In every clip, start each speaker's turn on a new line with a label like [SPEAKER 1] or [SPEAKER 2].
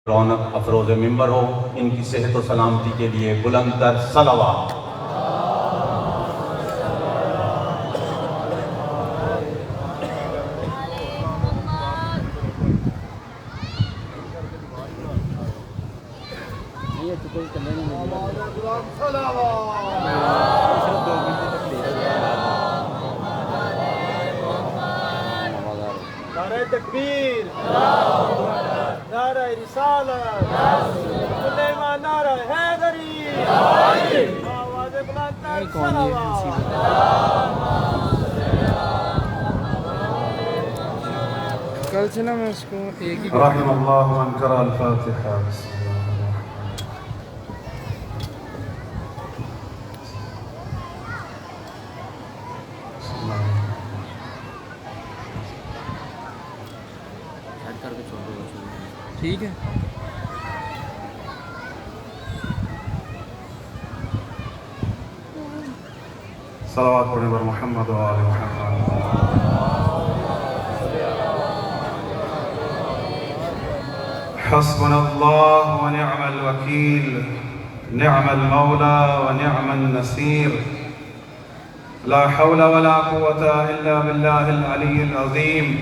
[SPEAKER 1] رونق افروز ممبر ہو، ان کی صحت و سلامتی کے لیے بلند تر صلوات۔
[SPEAKER 2] نعرہ تکبیر، نعرہ رسالت، کل ایمان، نعرہ حیدری، آواز بلند تر صلوات۔
[SPEAKER 3] کل سے نا میں اس کو ایک ہی
[SPEAKER 4] رحم اللہ من قرأ الفاتحہ۔
[SPEAKER 3] ٹھیک ہے۔
[SPEAKER 4] صلوات پڑھیں بر محمد و آل محمد۔ حسبنا اللہ و نعم الوکیل، نعم المولا و نعم النصیر، لا حول ولا قوة الا باللہ العلی العظیم۔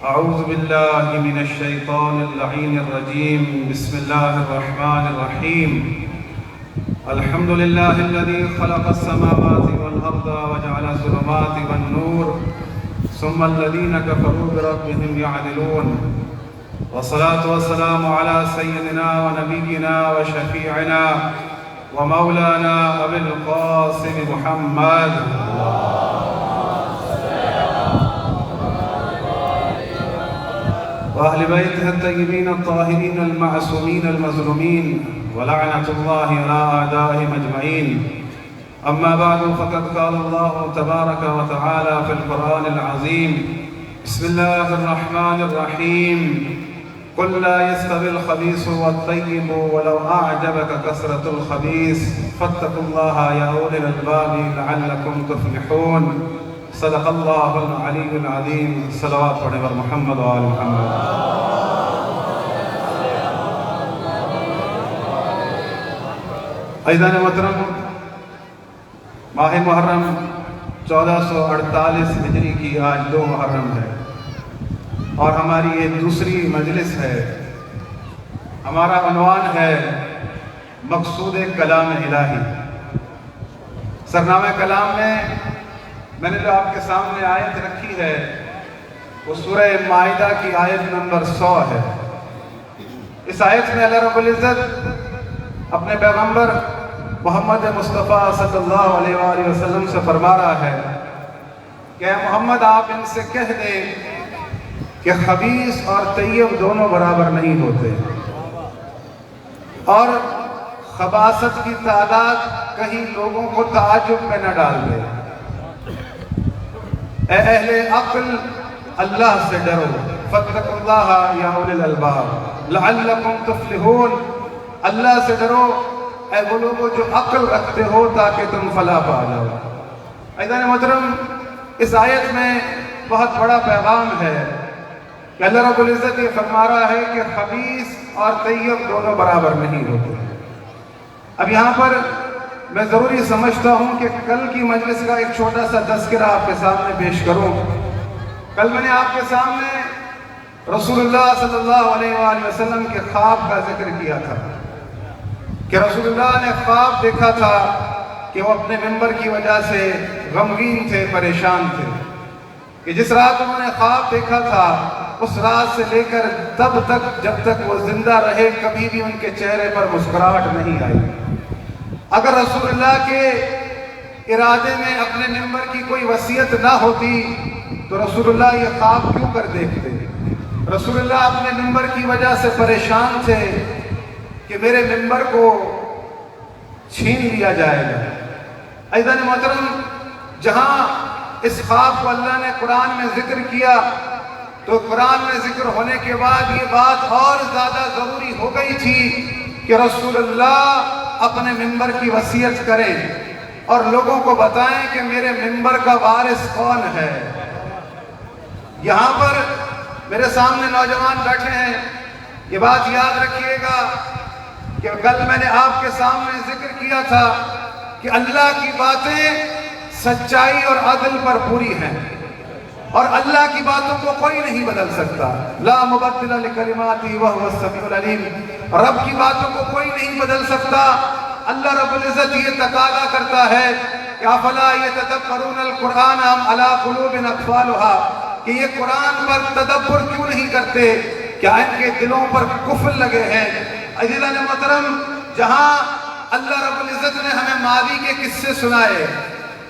[SPEAKER 4] اعوذ باللہ من الشیطان اللعین الرجیم، بسم اللہ الرحمن الرحیم۔ الحمد للہ الذی خلق السماوات والارض وجعل الظلمات والنور ثم الذین کفروا بربهم یعدلون، والصلاة والسلام على سیدنا ونبینا وشفیعنا ومولانا ابی القاسم محمد وأهل بيته الطيبين الطاهرين المعصومين المظلومين ولعنة الله على أعدائهم أجمعين. أما بعد، فقد قال الله تبارك وتعالى في القرآن العظيم: بسم الله الرحمن الرحيم. قل لا يستوي الخبيث والطيب ولو أعجبك كثرة الخبيث فاتقوا الله يا أولي الألباب لعلكم تفلحون. صدق اللہ العلی العظیم۔ صلوات پڑھیں بر محمد و آل محمد۔ عزیزان محترم، ماہ محرم 1448 ہجری کی آج 2 محرم ہے اور ہماری یہ دوسری مجلس ہے۔ ہمارا عنوان ہے مقصود کلام الہی۔ سرنامہ کلام میں نے جو آپ کے سامنے آیت رکھی ہے وہ سورہ مائدہ کی آیت نمبر 100 ہے۔ اس آیت میں اللہ رب العزت اپنے پیغمبر محمد مصطفیٰ صلی اللہ علیہ وآلہ وسلم سے فرما رہا ہے کہ اے محمد، آپ ان سے کہہ دیں کہ خبیث اور طیب دونوں برابر نہیں ہوتے، اور خباثت کی تعداد کہیں لوگوں کو تعجب میں نہ ڈال دے۔ اے اہل عقل، اللہ سے ڈرو، فاتقوا اللہ یا اولی الالباب لعلکم تفلحون۔ اللہ سے ڈرو اے وہ لوگوں جو عقل رکھتے ہو تاکہ تم فلاح پا جاؤ۔ عزیزان محترم، اس آیت میں بہت بڑا پیغام ہے کہ اللہ رب العزت یہ فرما رہا ہے کہ خبیث اور طیب دونوں برابر نہیں ہوتے۔ اب یہاں پر میں ضروری سمجھتا ہوں کہ کل کی مجلس کا ایک چھوٹا سا تذکرہ آپ کے سامنے پیش کروں۔ کل میں نے آپ کے سامنے رسول اللہ صلی اللہ علیہ وآلہ وسلم کے خواب کا ذکر کیا تھا کہ رسول اللہ نے خواب دیکھا تھا کہ وہ اپنے ممبر کی وجہ سے غمگین تھے، پریشان تھے، کہ جس رات انہوں نے خواب دیکھا تھا اس رات سے لے کر تب تک جب تک وہ زندہ رہے کبھی بھی ان کے چہرے پر مسکراہٹ نہیں آئی۔ اگر رسول اللہ کے ارادے میں اپنے ممبر کی کوئی وصیت نہ ہوتی تو رسول اللہ یہ خواب کیوں کر دیکھتے؟ رسول اللہ اپنے ممبر کی وجہ سے پریشان تھے کہ میرے ممبر کو چھین لیا جائے گا۔ عزیزان محترم، جہاں اس خواب کو اللہ نے قرآن میں ذکر کیا تو قرآن میں ذکر ہونے کے بعد یہ بات اور زیادہ ضروری ہو گئی تھی کہ رسول اللہ اپنے ممبر کی وصیت کریں اور لوگوں کو بتائیں کہ میرے ممبر کا وارث کون ہے۔ یہاں پر میرے سامنے نوجوان بیٹھے ہیں، یہ بات یاد رکھیے گا کہ کل میں نے آپ کے سامنے ذکر کیا تھا کہ اللہ کی باتیں سچائی اور عدل پر پوری ہیں، اور اللہ کی باتوں کو کوئی نہیں بدل سکتا۔ لا مبدل لکلماتی وہو السمیع العلیم، رب کی باتوں کو کوئی نہیں بدل سکتا۔ اللہ رب العزت یہ تقاضا کرتا ہے کہ افلا یتدبرون القرآن ام علی قلوب اقفالها، کہ یہ قرآن پر تدبر کیوں نہیں کرتے، کیا ان کے دلوں پر قفل لگے ہیں؟ عزیزان محترم، جہاں اللہ رب العزت نے ہمیں ماضی کے قصے سنائے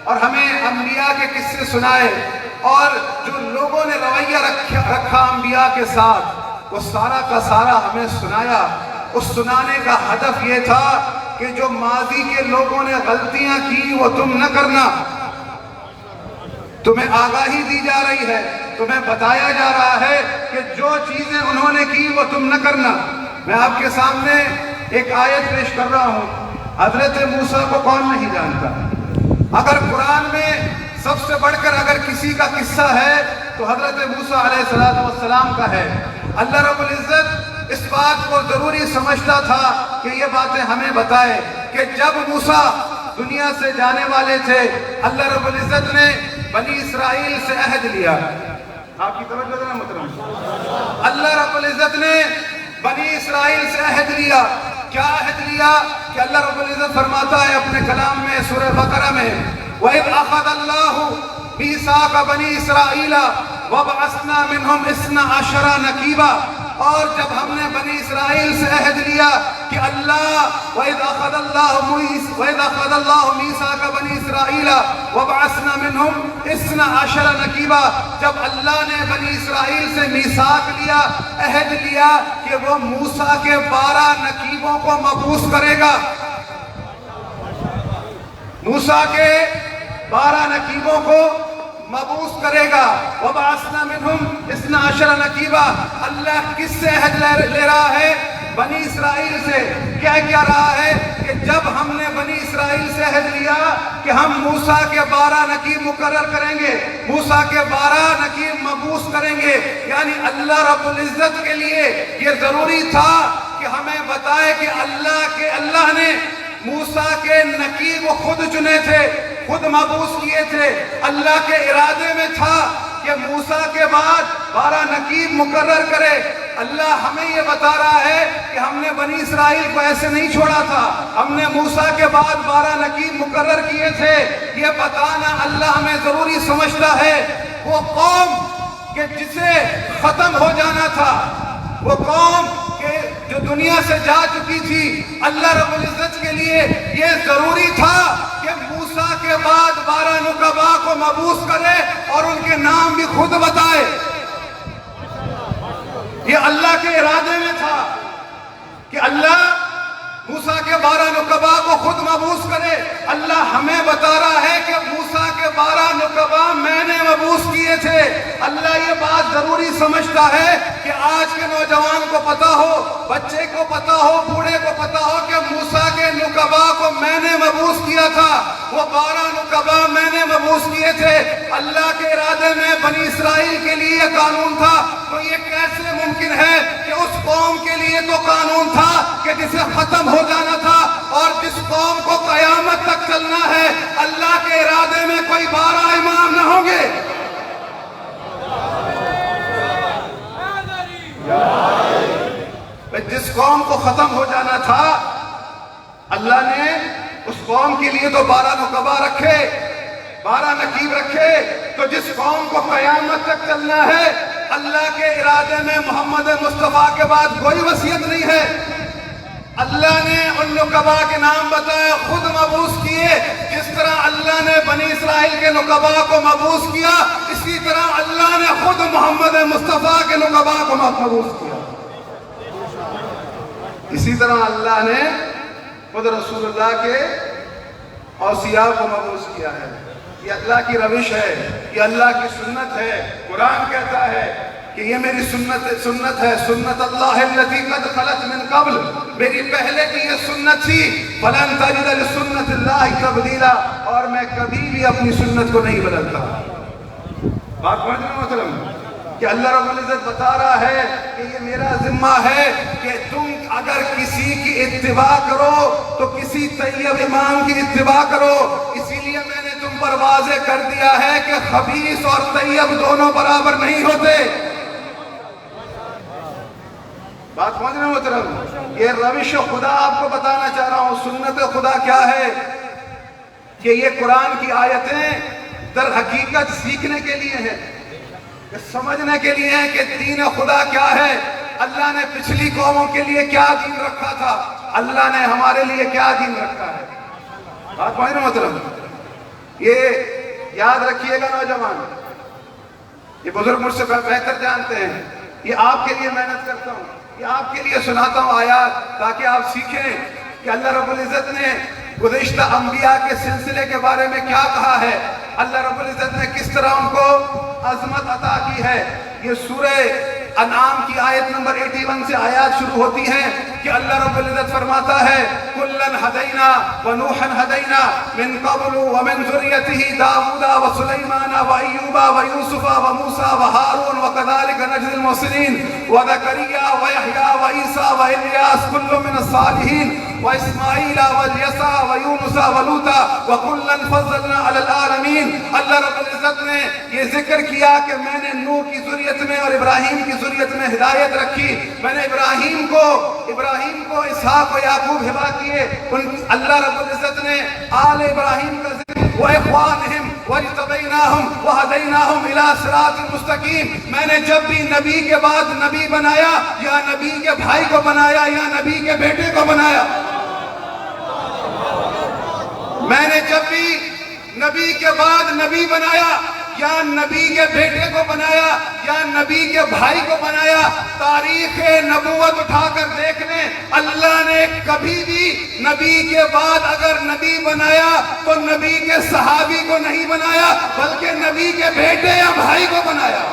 [SPEAKER 4] اور ہمیں انبیاء کے قصے سنائے، اور جو لوگوں نے رویہ رکھا انبیاء کے ساتھ، وہ سارا کا سارا ہمیں سنایا۔ اس سنانے کا ہدف یہ تھا کہ جو ماضی کے لوگوں نے غلطیاں کی وہ تم نہ کرنا۔ تمہیں آگاہی دی جا رہی ہے، تمہیں بتایا جا رہا ہے کہ جو چیزیں انہوں نے کی وہ تم نہ کرنا۔ میں آپ کے سامنے ایک آیت پیش کر رہا ہوں۔ حضرت موسیٰ کو کون نہیں جانتا؟ اگر قرآن میں سب سے بڑھ کر اگر کسی کا قصہ ہے تو حضرت موسیٰ علیہ السلام کا ہے۔ اللہ رب العزت اس بات کو ضروری سمجھتا تھا کہ یہ باتیں ہمیں بتائے کہ جب موسیٰ دنیا سے جانے والے تھے، اللہ رب العزت نے بنی اسرائیل سے عہد لیا۔ آپ کی توجہ ذرا محترم، اللہ رب العزت نے بنی اسرائیل سے عہد لیا۔ کیا عہد لیا؟ کہ اللہ رب العزت فرماتا ہے اپنے کلام میں سورہ بقرہ میں، وَإِذْ أَخَذَ اللَّهُ مِيثَاقَ بَنِي إِسْرَائِيلَ وَبَعَثْنَا مِنْهُمْ اثْنَا عَشَرَ نَقِيبًا، اور جب ہم نے بنی اسرائیل سے عہد لیا کہ اللہ وَإِذْ أَخَذَ اللَّهُ مِيثَاقَ بَنِي إِسْرَائِيلَ وَبَعَثْنَا مِنْهُمْ اثْنَا عَشَرَ نَقِيبًا، جب اللہ نے بنی اسرائیل سے میثاق لیا، عہد لیا کہ وہ موسیٰ کے 12 نقیبوں کو مبعوث کرے گا، موسیٰ کے 12 نقیبوں کو مبعوث کرے گا۔ وَبَعَثْنَا مِنْهُمْ اثْنَا عَشَرَ نَقِيبًا، اللہ کس سے عہد لے رہا ہے؟ بنی اسرائیل سے۔ کیا رہا ہے کہ جب ہم نے بنی اسرائیل سے عہد لیا کہ ہم موسیٰ کے 12 نقیب مقرر کریں گے، موسیٰ کے 12 نقیب مبعوث کریں گے، یعنی اللہ رب العزت کے لیے یہ ضروری تھا کہ ہمیں بتائے کہ اللہ نے موسیٰ کے نقیب خود چنے تھے، خود مبعوث کیے تھے۔ اللہ کے ارادے میں تھا کہ موسیٰ کے بعد 12 نقیب مقرر کرے۔ اللہ ہمیں یہ بتا رہا ہے کہ ہم نے بنی اسرائیل کو ایسے نہیں چھوڑا تھا، ہم نے موسیٰ کے بعد 12 نقیب مقرر کیے تھے۔ یہ بتانا اللہ ہمیں ضروری سمجھتا ہے۔ وہ قوم کہ جسے ختم ہو جانا تھا، وہ قوم کہ جو دنیا سے جا چکی تھی، اللہ رب العزت کے لیے یہ ضروری تھا کہ موسیٰ کے بعد 12 نقباء کو مبعوث کرے اور ان کے نام بھی خود بتائے۔ یہ اللہ کے ارادے میں تھا کہ اللہ موسیٰ کے 12 نقباء کو خود مبعوث کرے۔ اللہ ہمیں بتا رہا ہے کہ موسیٰ کے 12 نقباء میں نے مبعوث کیے تھے۔ اللہ یہ بات ضروری سمجھتا ہے کہ آج کے نوجوان کو پتا ہو، بچے کو پتا ہو، بوڑھے کو پتا ہو کہ موسیٰ کے نقباء کو میں نے مبعوث کیا تھا، وہ 12 نقباء میں نے مبعوث کیے تھے۔ اللہ کے ارادے میں بنی اسرائیل کے لیے یہ قانون تھا، تو یہ کیسے ممکن ہے کہ اس قوم کے لیے تو قانون تھا کہ جسے ختم ہو جانا تھا اور جس قوم کو قیامت تک چلنا ہے، اللہ کے ارادے میں کوئی 12 امام نہ ہوں گے۔ جس قوم کو ختم ہو جانا تھا، اللہ نے اس قوم کے لیے تو 12 نقباء رکھے، 12 نقیب رکھے، تو جس قوم کو قیامت تک چلنا ہے، اللہ کے ارادے میں محمد مصطفیٰ کے بعد کوئی وصیت نہیں ہے۔ اللہ نے ان نقباء کے نام بتائے، خود مبعوث کیے۔ جس طرح اللہ نے بنی اسرائیل کے نقباء کو مبعوث کیا، اسی طرح اللہ نے خود محمد مصطفیٰ کے نقباء کو مبعوث کیا۔ اسی طرح اللہ نے خود رسول اللہ کے اوصیاء کو مبعوث کیا ہے۔ یہ اللہ کی روش ہے، یہ اللہ کی سنت ہے۔ قرآن کہتا ہے کہ یہ میری سنت ہے، سنت اللہ التي قد خلت من قبل، میری پہلے کی یہ سنت تھی، فلن تجد لسنت اللہ تبدیلا، اور میں کبھی بھی اپنی سنت کو نہیں بدلتا۔ بات سمجھ رہے ہیں محترم؟ کہ اللہ رب العزت بتا رہا ہے کہ یہ میرا ذمہ ہے کہ تم اگر کسی کی اتباع کرو تو کسی طیب امام کی اتباع کرو. اسی لیے میں نے تم پر واضح کر دیا ہے کہ خبیث اور طیب دونوں برابر نہیں ہوتے. بات سمجھ رہے ہو محترم؟ یہ روش خدا آپ کو بتانا چاہ رہا ہوں. سنت خدا کیا ہے کہ یہ قرآن کی آیتیں در حقیقت سیکھنے کے لیے ہیں، سمجھنے کے لیے ہیں کہ دین خدا کیا ہے. اللہ نے پچھلی قوموں کے لیے کیا دین رکھا تھا، اللہ نے ہمارے لیے کیا دین رکھا ہے. بات سمجھ رہے ہو محترم؟ یہ یاد رکھیے گا نوجوان، یہ بزرگ مجھ سے بہتر جانتے ہیں. یہ آپ کے لیے محنت کرتا ہوں، یہ آپ کے لیے سناتا ہوں آیات تاکہ آپ سیکھیں کہ اللہ رب العزت نے گزشتہ انبیاء کے سلسلے کے بارے میں کیا کہا ہے، اللہ رب العزت نے کس طرح ان کو عظمت عطا کی ہے. یہ سورہ انعام کی آیت نمبر 81 سے آیات شروع ہوتی ہیں کہ اللہ رب العزت فرماتا ہے کُلًّا هَدَيْنَا وَنُوحًا هَدَيْنَا مِن قَبْلُ وَمِن ذُرِّيَّتِهِ دَاوُودَ وَسُلَيْمَانَ وَأَيُّوبَ وَيُوسُفَ وَمُوسَى وَهَارُونَ وَكَذَلِكَ نَجْزِي الْمُحْسِنِينَ وَزَكَرِيَّا وَيَحْيَىٰ وَعِيسَىٰ وَإِلْيَاسَ كُلٌّ مِّنَ الصَّالِحِينَ وَإِسْمَاعِيلَ وَالْيَسَعَ وَيُونُسَ وَلُوطًا وَكُلًّا فَضَّلْنَا عَلَى الْعَالَمِينَ. اللہ رب العزت نے یہ ذکر کیا کہ میں نے نوح کی ذریت میں اور ابراہیم کی ذریت میں ہدایت رکھی. میں نے ابراہیم کو اسحاق و یعقوب ہبا کیے. اللہ رب العزت نے آل ابراہیم کا ذکر وَإِخْوَانِهِمْ وَاجْتَبَيْنَاهُمْ وَهَدَيْنَاهُمْ إِلَىٰ صِرَاطٍ مُسْتَقِيمٍ. میں نے جب بھی نبی کے بعد نبی بنایا یا نبی کے بھائی کو بنایا یا نبی کے بیٹے کو بنایا، میں نے جب بھی نبی کے بعد نبی بنایا یا نبی کے بیٹے کو بنایا یا نبی کے بھائی کو بنایا، تاریخ نبوت اٹھا کر دیکھ لیں، اللہ نے کبھی بھی نبی کے بعد اگر نبی بنایا تو نبی کے صحابی کو نہیں بنایا بلکہ نبی کے بیٹے یا بھائی کو بنایا.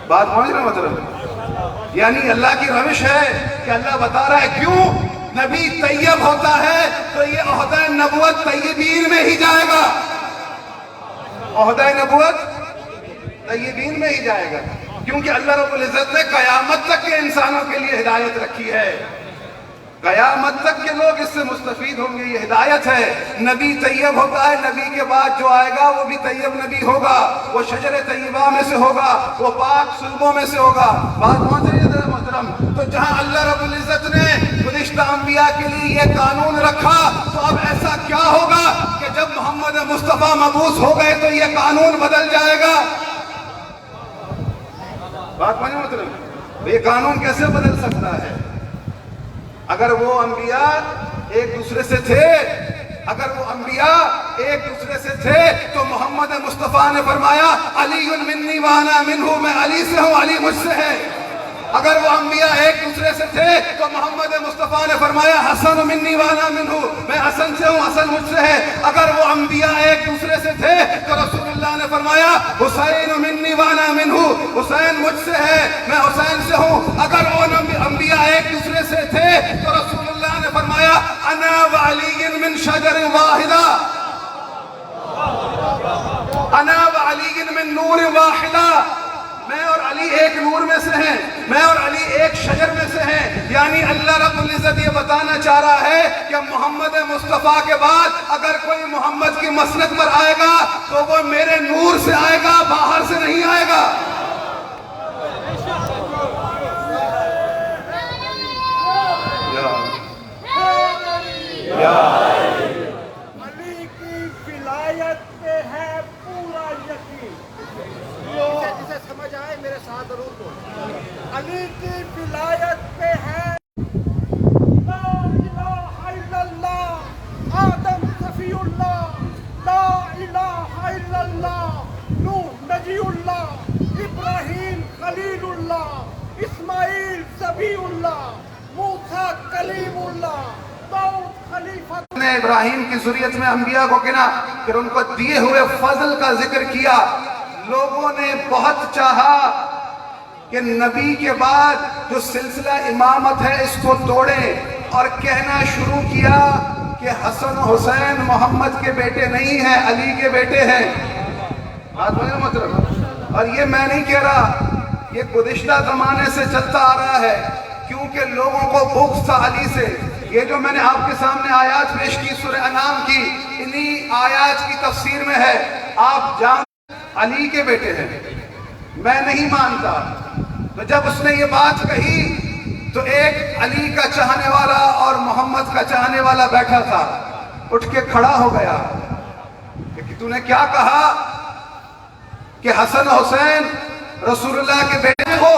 [SPEAKER 4] بات پہنچ رہا مطلب یعنی اللہ کی روش ہے کہ اللہ بتا رہا ہے کیوں نبی طیب ہوتا ہے تو یہ عہدہ نبوت طیبین میں ہی جائے گا. عہدہ نبوت طیبین میں ہی جائے گا کیونکہ اللہ رب العزت نے قیامت تک کے انسانوں کے لیے ہدایت رکھی ہے. قیامت تک کے لوگ اس سے مستفید ہوں گے. یہ ہدایت ہے. نبی طیب ہوتا ہے، نبی کے بعد جو آئے گا وہ بھی طیب نبی ہوگا، وہ شجر طیبہ میں سے ہوگا، وہ پاک صلبوں میں سے ہوگا. بات پہنچ رہی ہے ذرا محترم؟ تو جہاں اللہ رب العزت نے گزشتہ انبیاء کے لیے یہ قانون رکھا تو اب ایسا کیا ہوگا کہ جب محمد مصطفیٰ مبعوث ہو گئے تو یہ قانون بدل جائے گا. بات پہنچ محترم؟ یہ قانون کیسے بدل سکتا ہے؟ اگر وہ انبیاء ایک دوسرے سے تھے، تو محمد مصطفیٰ نے فرمایا علی منی وانا منہ، میں علی سے ہوں، علی مجھ سے ہے. اگر وہ انبیاء ایک دوسرے سے تھے تو محمد مصطفیٰ نے فرمایا حسن منی وانا منہ، میں حسن سے ہوں، حسن مجھ سے ہے. اگر وہ انبیاء ایک دوسرے سے تھے تو رسول اللہ نے فرمایا حسین منی وانا منہ، حسین مجھ سے ہے، میں حسین سے ہوں. اگر وہ انبیاء ایک دوسرے سے تھے تو رسول اللہ نے فرمایا انا وعلی من شجر واحدہ، انا وعلی من نور واحدہ. میں اور علی ایک نور میں سے ہیں، میں اور علی ایک شجر میں سے ہیں. یعنی اللہ رب العزت یہ بتانا چاہ رہا ہے کہ محمد مصطفیٰ کے بعد اگر کوئی محمد کی مسند پر آئے گا تو وہ میرے نور سے آئے گا، باہر سے نہیں آئے گا.
[SPEAKER 2] علی کی ولایت پہ ہے پورا یقین. جسے سمجھ آئے میرے ساتھ ضرور بولو. علی کی ولایت پہ ہے لا الہ الا اللہ آدم صفی اللہ، لا الہ الا اللہ نوح نجی اللہ، ابراہیم خلیل اللہ، اسماعیل ذبیح اللہ، موسیٰ کلیم اللہ، داؤد خلیفہ.
[SPEAKER 4] نے ابراہیم کی ذریت میں انبیاء کو گنا، پھر ان کو دیے ہوئے فضل کا ذکر کیا. لوگوں نے بہت چاہا کہ نبی کے بعد جو سلسلہ امامت ہے اس کو توڑیں اور کہنا شروع کیا کہ کہ حسن و حسین محمد کے بیٹے نہیں ہیں، علی کے بیٹے ہیں۔ بات بڑا مطلب، اور یہ میں نہیں کہہ رہا، یہ گزشتہ زمانے سے چلتا آ رہا ہے، کیونکہ لوگوں کو بغض تھا علی سے۔ یہ جو میں نے آپ کے سامنے آیات پیش کی سورہ انعام کی، انہی آیات کی تفسیر میں ہے، آپ جان علی کے بیٹے ہیں، میں نہیں مانتا۔ تو جب اس نے یہ بات کہی تو ایک علی کا چاہنے والا اور محمد کا چاہنے والا بیٹھا تھا، اٹھ کے کھڑا ہو گیا کہ تو نے کیا کہا کہ حسن حسین رسول اللہ کے بیٹے ہو؟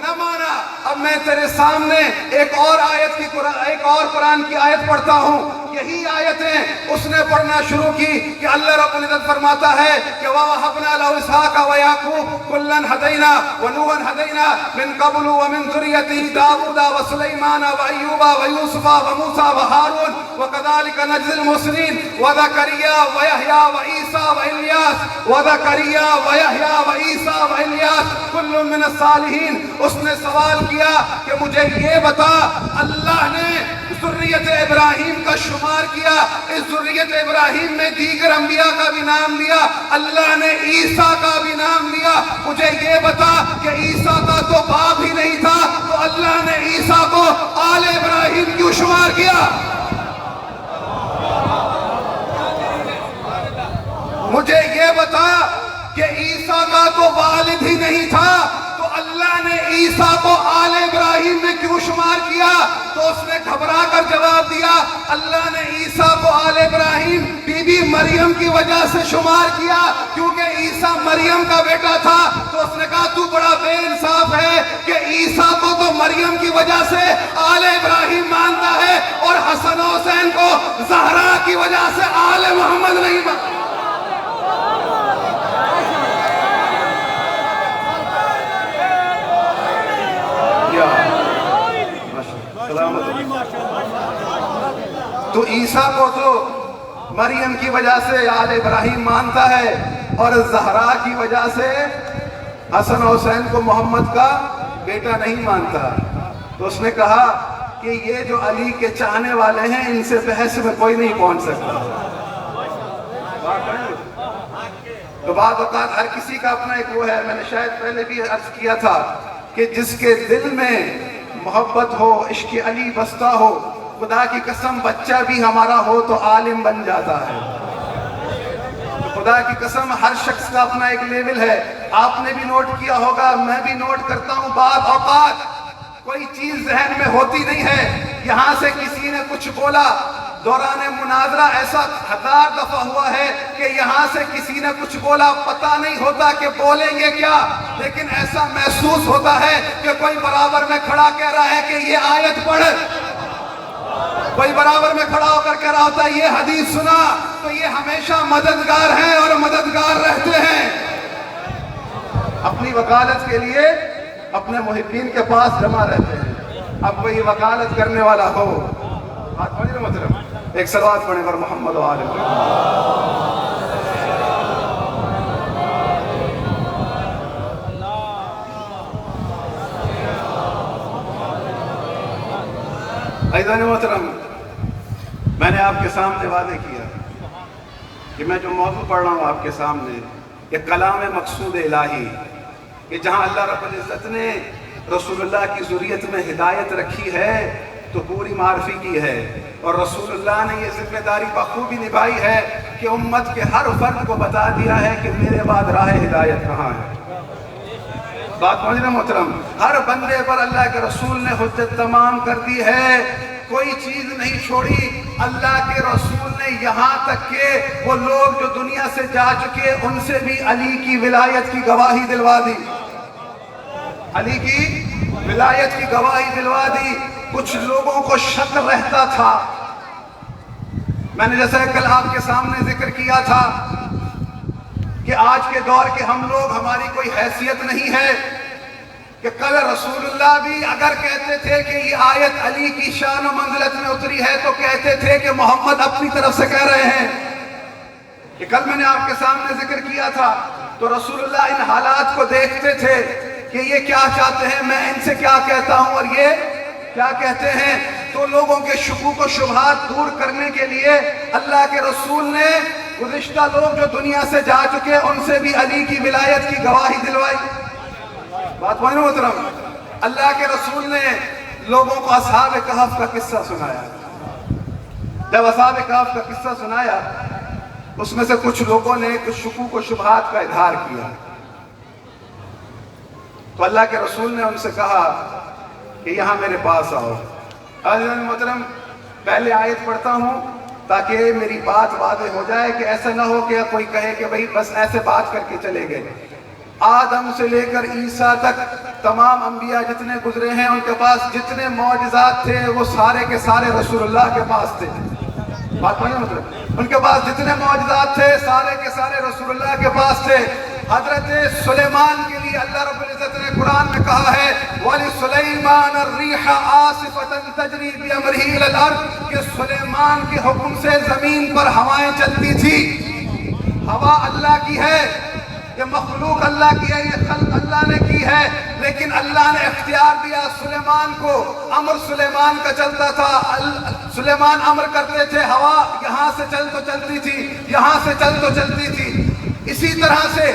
[SPEAKER 4] نہ مانا۔ اب میں تیرے سامنے ایک اور قرآن کی آیت پڑھتا ہوں، یہی آیتیں اس نے پڑھنا شروع کی کہ اللہ رب العزت فرماتا ہے کہ وَوَهَبْنَا لَهُ إِسْحَاقَ وَيَعْقُوبَ كُلًّا هَدَيْنَا وَنُوحًا هَدَيْنَا مِن قَبْلُ وَمِن ذُرِّيَّتِهِ دَاوُودَ وَسُلَيْمَانَ وَأَيُّوبَ وَيُوسُفَ وَمُوسَى وَهَارُونَ وَكَذَلِكَ نَجْزِي الْمُحْسِنِينَ وَزَكَرِيَّا وَيَحْيَىٰ وَعِيسَىٰ وَإِلْيَاسَ وَزَكَرِيَّا وَيَحْيَىٰ وَعِيسَىٰ وَإِلْيَاسَ كُلٌّ مِّنَ الصَّالِحِينَ۔ اس نے سوال کیا کہ مجھے یہ بتا، اللہ نے ذریت ابراہیم کا شمار کیا، اس ذریت ابراہیم میں دیگر انبیاء کا بھی نام لیا، اللہ نے عیسیٰ کا بھی نام لیا، مجھے یہ بتا کہ عیسیٰ کا تو باپ ہی نہیں تھا، تو اللہ نے عیسیٰ کو آل ابراہیم کیوں شمار کیا؟ مجھے یہ بتا کہ عیسیٰ کا تو والد ہی نہیں تھا، تو اللہ نے عیسیٰ کو آل ابراہیم میں کیوں شمار کیا؟ تو اس نے گھبرا کر جواب دیا، اللہ نے عیسیٰ کو آل ابراہیم بی بی مریم کی وجہ سے شمار کیا، کیونکہ عیسیٰ مریم کا بیٹا تھا۔ تو اس نے کہا تو بڑا بے انصاف ہے کہ عیسیٰ کو تو مریم کی وجہ سے آل ابراہیم مانتا ہے اور حسن و حسین کو زہرا کی وجہ سے آل محمد نہیں مانتا۔ تو عیسیٰ کو تو مریم کی وجہ سے آل ابراہیم مانتا ہے اور زہرا کی وجہ سے حسن حسین کو محمد کا بیٹا نہیں مانتا۔ تو اس نے کہا کہ یہ جو علی کے چاہنے والے ہیں ان سے بحث میں کوئی نہیں پہنچ سکتا۔ تو بعض اوقات ہر کسی کا اپنا ایک وہ ہے، میں نے شاید پہلے بھی عرض کیا تھا کہ جس کے دل میں محبت ہو، عشق علی بستا ہو، خدا کی قسم بچہ بھی ہمارا ہو تو عالم بن جاتا ہے۔ خدا کی قسم ہر شخص کا اپنا ایک لیول ہے، آپ نے بھی نوٹ کیا ہوگا، میں بھی نوٹ کرتا ہوں، بعض اوقات کوئی چیز ذہن میں ہوتی نہیں ہے، یہاں سے کسی نے کچھ بولا، دوران مناظرہ ایسا 1000 دفعہ ہوا ہے کہ یہاں سے کسی نے کچھ بولا، پتہ نہیں ہوتا کہ بولیں گے کیا، لیکن ایسا محسوس ہوتا ہے کہ کوئی برابر میں کھڑا کہہ رہا ہے کہ یہ آیت پڑھ، کوئی برابر میں کھڑا ہو کر کہہ رہا ہوتا ہے یہ حدیث سنا، تو یہ ہمیشہ مددگار ہیں اور مددگار رہتے ہیں۔ اپنی وکالت کے لیے اپنے محبین کے پاس جمع رہتے ہیں، اب کوئی وکالت کرنے والا ہو، بات پڑھی نا محترم، ایک صلوات پڑھیں پر محمد و آل محمد۔ عزیزان محترم، میں نے آپ کے سامنے وعدے کیا کہ میں جو موضوع پڑھ رہا ہوں آپ کے سامنے، یہ کلام مقصود الہی، کہ جہاں اللہ رب العزت نے رسول اللہ کی ذریت میں ہدایت رکھی ہے تو پوری معرفی کی ہے، اور رسول اللہ نے یہ ذمہ داری بخوبی نبھائی ہے کہ امت کے ہر فرد کو بتا دیا ہے کہ میرے بعد راہ ہدایت کہاں ہے۔ بات سمجھ رہے محترم، ہر بندے پر اللہ کے رسول نے حجت تمام کر دی ہے، کوئی چیز نہیں چھوڑی۔ اللہ کے رسول نے یہاں تک کہ وہ لوگ جو دنیا سے جا چکے ان سے بھی علی کی ولایت کی گواہی دلوا دی، علی کی ولایت کی گواہی دلوا دی۔ کچھ لوگوں کو شک رہتا تھا، میں نے جیسے کل آپ کے سامنے ذکر کیا تھا کہ آج کے دور کے ہم لوگ، ہماری کوئی حیثیت نہیں ہے کہ کل رسول اللہ بھی اگر کہتے تھے کہ یہ آیت علی کی شان و منزلت میں اتری ہے تو کہتے تھے کہ محمد اپنی طرف سے کہہ رہے ہیں۔ کہ کل میں نے آپ کے سامنے ذکر کیا تھا تو رسول اللہ ان حالات کو دیکھتے تھے کہ یہ کیا چاہتے ہیں، میں ان سے کیا کہتا ہوں اور یہ کیا کہتے ہیں۔ تو لوگوں کے شکوک و شبہات دور کرنے کے لیے اللہ کے رسول نے گزشتہ لوگ جو دنیا سے جا چکے ان سے بھی علی کی ولایت کی گواہی دلوائی. بات مانو محترم, اللہ کے رسول نے لوگوں کو اصحاب کہف کا قصہ سنایا. جب اصحاب کہف کا قصہ سنایا اس میں سے کچھ لوگوں نے کچھ شکوک و شبہات کا اظہار کیا, تو اللہ کے رسول نے ان سے کہا کہ یہاں میرے پاس آؤ. حضرت محترم, پہلے آیت پڑھتا ہوں تاکہ میری بات واضح ہو جائے کہ ایسا نہ ہو کہ کوئی کہے کہ بھئی بس ایسے بات کر کے چلے گئے. آدم سے لے کر عیسیٰ تک تمام انبیاء جتنے گزرے ہیں ان کے پاس جتنے معجزات تھے وہ سارے کے سارے رسول اللہ کے پاس تھے. بات نہیں مطلب ان کے پاس جتنے معجزات تھے سارے کے سارے رسول اللہ کے پاس تھے. حضرت سلیمان کے لیے اللہ رب العزت نے قرآن میں کہا ہے وَلِسُلَيْمَانَ الرِّيحَ عَاصِفَةً تَجْرِي بِأَمْرِهِ إِلَى الْأَرْضِ کہ سلیمان کے حکم سے زمین پر ہوائیں چلتی تھی. ہوا اللہ کی ہے, یہ مخلوق اللہ کی ہے, یہ خلق اللہ نے کی ہے, لیکن اللہ نے اختیار دیا سلیمان کو. امر سلیمان کا چلتا تھا, سلیمان امر کرتے تھے, ہوا یہاں سے چل تو چلتی تھی, یہاں سے چل تو چلتی تھی. اسی طرح سے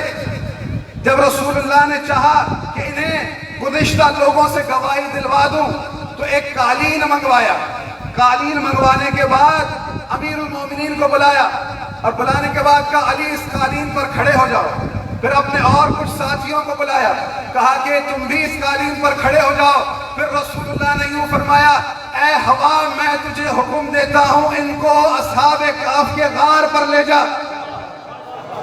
[SPEAKER 4] جب رسول اللہ نے چاہا کہ انہیں گزشتہ لوگوں سے گواہی دلوا دوں تو ایک قالین منگوایا. قالین منگوانے کے بعد امیر المومنین کو بلایا اور بلانے کے بعد کہا علی اس قالین پر کھڑے ہو جاؤ. پھر اپنے اور کچھ ساتھیوں کو بلایا, کہا کہ تم بھی اس قالین پر کھڑے ہو جاؤ. پھر رسول اللہ نے یوں فرمایا اے ہوا میں تجھے حکم دیتا ہوں ان کو اصحاب کہف کے غار پر لے جا.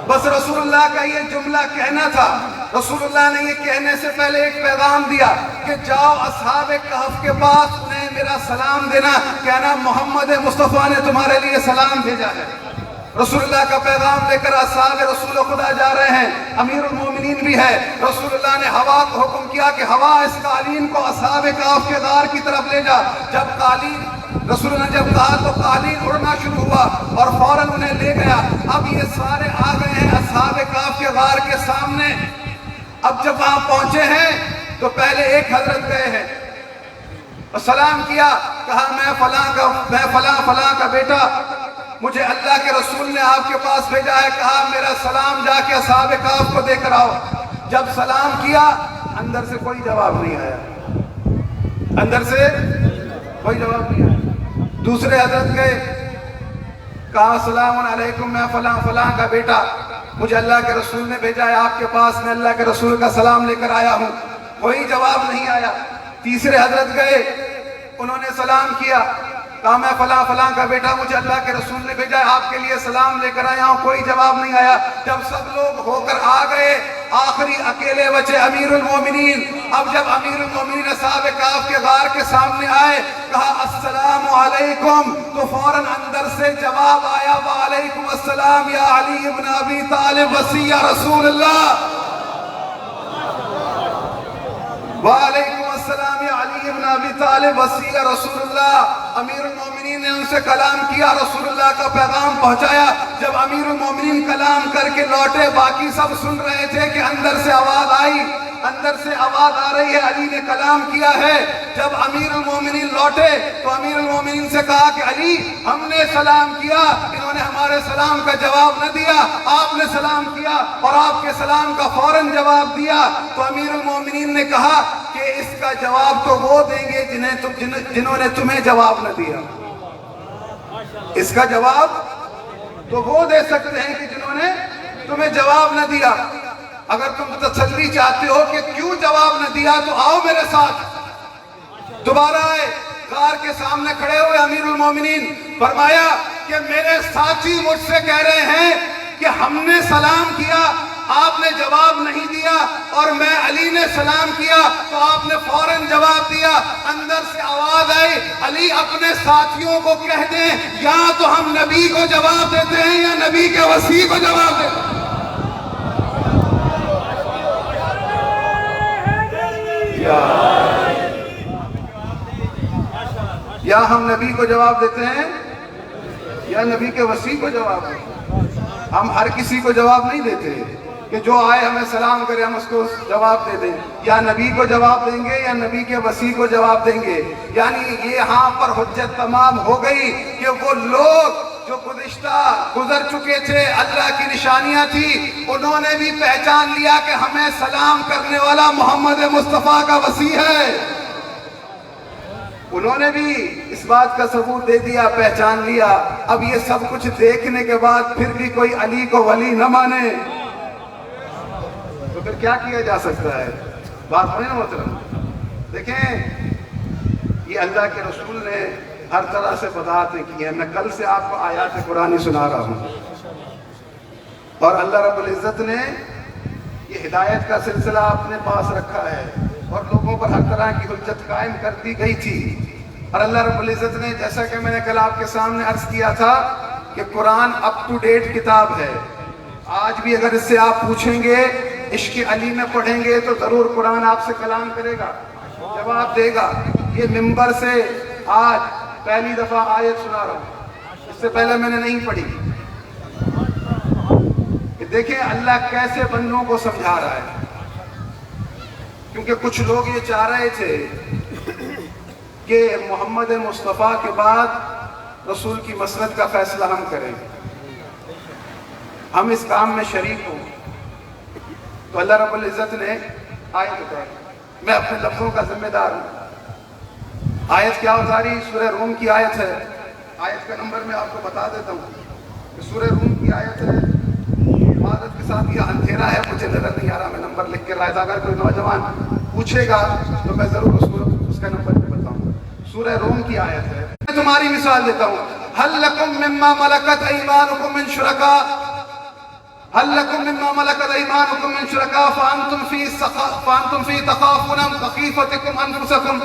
[SPEAKER 4] بس رسول اللہ کا یہ جملہ کہنا تھا. رسول اللہ نے یہ کہنے سے پہلے ایک پیغام دیا کہ جاؤ اصحاب کہف کے پاس, انہیں میرا سلام دینا, کہنا محمد مصطفیٰ نے تمہارے لیے سلام بھیجا ہے. رسول اللہ کا پیغام لے کر اصحاب رسول خدا جا رہے ہیں, امیر المومنین بھی ہے. رسول اللہ نے ہوا کو حکم کیا کہ ہوا اس قالین کو اصحاب کہف کے غار کی طرف لے جا. جب قالین رسول اللہ نے جب کہا تو قالین اڑنا شروع ہوا اور فوراً انہیں لے گیا. اب یہ سارے آ گئے ہیں اصحاب کہف کے غار کے سامنے. اب جب وہاں پہنچے ہیں تو پہلے ایک حضرت گئے ہیں اور سلام کیا, کہا میں فلاں کا بیٹا, مجھے اللہ کے رسول نے آپ کے پاس بھیجا ہے, کہا میرا سلام جا کے اصحاب کہف کو دے کر آؤ. جب سلام کیا اندر سے کوئی جواب نہیں آیا, اندر سے کوئی جواب نہیں آیا. دوسرے حضرت گئے, کہا السلام علیکم میں فلاں کا بیٹا, مجھے اللہ کے رسول نے بھیجا ہے آپ کے پاس, میں اللہ کے رسول کا سلام لے کر آیا ہوں. کوئی جواب نہیں آیا. تیسرے حضرت گئے, انہوں نے سلام کیا, کہا میں فلاں کا بیٹا, مجھے اللہ کے رسول نے بھیجا ہے آپ کے لیے سلام لے کر آیا ہوں. کوئی جواب نہیں آیا. جب سب لوگ ہو کر آ گئے آخری اکیلے بچے امیر المومنین. اب جب امیر المومنین اصحاب کہف کے غار کے سامنے آئے, کہا السلام علیکم, تو فوراً اندر سے جواب آیا وعلیکم السلام یا علی ابن ابی طالب وصی رسول اللہ. وعلیکم السلام یا علی ابن ابی طالب وصی رسول اللہ. امیر المومنین نے ان سے کلام کیا, رسول اللہ کا پیغام پہنچایا. جب امیر المومنین کلام کر کے لوٹے باقی سب سن رہے تھے کہ اندر سے آواز آئی, اندر سے آواز آ رہی ہے علی نے کلام کیا ہے. جب امیر المومنین لوٹے تو امیر المومنین سے کہا کہ علی ہم نے سلام کیا, انہوں نے ہمارے سلام کا جواب نہ دیا, آپ نے سلام کیا اور آپ کے سلام کا فوراً جواب دیا. تو امیر المومنین نے کہا کہ اس کا جواب تو وہ دیں گے جنہوں نے تمہیں جواب نہ دیا. اس کا جواب تو وہ دے سکتے ہیں کہ جنہوں نے تمہیں جواب نہ دیا. اگر تم تسلی چاہتے ہو کہ کیوں جواب نہ دیا تو آؤ میرے ساتھ. دوبارہ آئے, غار کے سامنے کھڑے ہوئے امیر المومنین, فرمایا کہ میرے ساتھی مجھ سے کہہ رہے ہیں کہ ہم نے سلام کیا, آپ نے جواب نہیں دیا, اور میں علی نے سلام کیا تو آپ نے فوراً جواب دیا. اندر سے آواز آئی علی اپنے ساتھیوں کو کہہ دیں یا تو ہم نبی کو جواب دیتے ہیں یا نبی کے وصی کو جواب دیتے ہیں. یا ہم نبی کو جواب دیتے ہیں یا نبی کے وصی کو جواب دیتے ہیں. ہم ہر کسی کو جواب نہیں دیتے. کہ جو آئے ہمیں سلام کرے ہم اس کو جواب دے دیں، یا نبی کو جواب دیں گے یا نبی کے وصی کو جواب دیں گے. یعنی یہ یہاں پر حجت تمام ہو گئی کہ وہ لوگ جو گزر چکے تھے، اللہ کی نشانیاں تھی، انہوں نے بھی پہچان لیا کہ ہمیں سلام کرنے والا محمد مصطفیٰ کا وصی ہے. انہوں نے بھی اس بات کا ثبوت دے دیا، پہچان لیا. اب یہ سب کچھ دیکھنے کے بعد پھر بھی کوئی علی کو ولی نہ مانے تو پھر کیا کیا جا سکتا ہے؟ بات ہوئی نا محترم. دیکھیں یہ اللہ کے رسول نے ہر طرح سے وضاحتیں کی ہیں. میں کل سے آپ کو آیات قرآنی سنا رہا ہوں، اور اللہ رب العزت نے یہ ہدایت کا سلسلہ اپنے پاس رکھا ہے اور لوگوں پر ہر طرح کی حجت قائم کر دی گئی تھی. اور اللہ رب العزت نے، جیسا کہ میں نے کل آپ کے سامنے عرض کیا تھا کہ قرآن اپ ٹو ڈیٹ کتاب ہے. آج بھی اگر اس سے آپ پوچھیں گے، عشق علی میں پڑھیں گے تو ضرور قرآن آپ سے کلام کرے گا، جواب دے گا. یہ ممبر سے آج پہلی دفعہ آیت سنا رہا ہوں، اس سے پہلے میں نے نہیں پڑھی. کہ دیکھیں اللہ کیسے بندوں کو سمجھا رہا ہے. کیونکہ کچھ لوگ یہ چاہ رہے تھے کہ محمد مصطفیٰ کے بعد رسول کی مسند کا فیصلہ ہم کریں، ہم اس کام میں شریک ہوں. تو اللہ رب العزت نے آیت اتاری، میں اپنے لفظوں کا ذمہ دار ہوں. آیت کیا اتاری؟ سورہ روم کی آیت ہے. آیت کا نمبر میں آپ کو بتا دیتا ہوں کہ سورہ روم کی آیت ہے. معذرت کے ساتھ یہ اندھیرا ہے، مجھے نظر نہیں آ رہا، میں نمبر لکھ کے رہا. اگر کوئی نوجوان پوچھے گا تو میں ضرور اس کا نمبر بھی بتاؤں گا. سورہ روم کی آیت ہے. میں تمہاری مثال دیتا ہوں. هل لكم مما ملكت ايمانكم من شركاء هل لكم مما ملكت ايمانكم من شركاء فانتم في تخافونهم كخيفتكم انفسكم.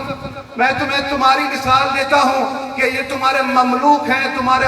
[SPEAKER 4] میں تمہیں تمہاری مثال دیتا ہوں کہ یہ تمہارے مملوک ہیں، تمہارے